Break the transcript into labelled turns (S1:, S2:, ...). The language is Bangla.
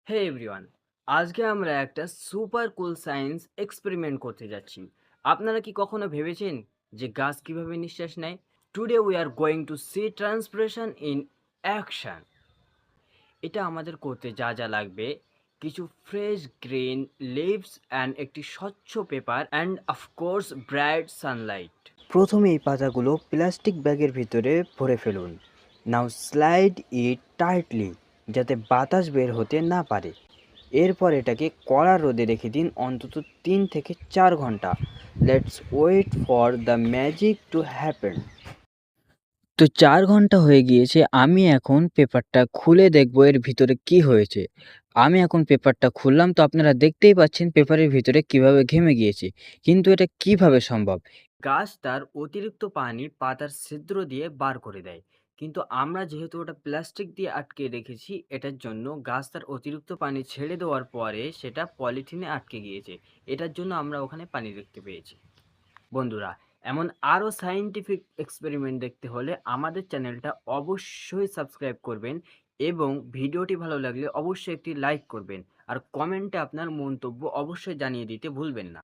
S1: হে এভরিওয়ান, আজকে আমরা একটা সুপার কুল সায়েন্স এক্সপেরিমেন্ট করতে যাচ্ছি। আপনারা কি কখনো ভেবেছেন যে গাছ কিভাবে নিঃশ্বাস নেয়? Today we are going to see transpiration in action. এটা আমাদের করতে যা যা লাগবে: কিছু ফ্রেশ গ্রিন লিভস অ্যান্ড একটি স্বচ্ছ paper and of course bright Sunlight. প্রথমে এই পাতাগুলো প্লাস্টিক ব্যাগের ভিতরে ভরে ফেলুন। নাও স্লাইড ইট টাইটলি, যাতে বাতাস বের হতে না পারে। এরপর এটাকে কড়া রোদে রেখে দিন অন্তত 3 থেকে 4 ঘন্টা। Let's wait for the magic to happen. তো 4 ঘন্টা হয়ে গিয়েছে, আমি এখন পেপারটা খুলে দেখবো এর ভিতরে কি হয়েছে। আমি এখন পেপারটা খুললাম, তো আপনারা দেখতেই পাচ্ছেন পেপারের ভিতরে কিভাবে ঘেমে গিয়েছে। কিন্তু এটা কিভাবে সম্ভব? গাছ তার অতিরিক্ত পানি পাতার ছিদ্র দিয়ে বার করে দেয়, কিন্তু আমরা যেহেতু ওটা প্লাস্টিক দিয়ে আটকে রেখেছি, এটার জন্য গাছ তার অতিরিক্ত পানি ছেড়ে দেওয়ার পরে সেটা পলিথিনে আটকে গিয়েছে। এটার জন্য আমরা ওখানে পানি দেখতে পেয়েছি। বন্ধুরা, এমন আরও সায়েন্টিফিক এক্সপেরিমেন্ট দেখতে হলে আমাদের চ্যানেলটা অবশ্যই সাবস্ক্রাইব করবেন, এবং ভিডিওটি ভালো লাগলে অবশ্যই একটি লাইক করবেন, আর কমেন্টে আপনার মন্তব্য অবশ্যই জানিয়ে দিতে ভুলবেন না।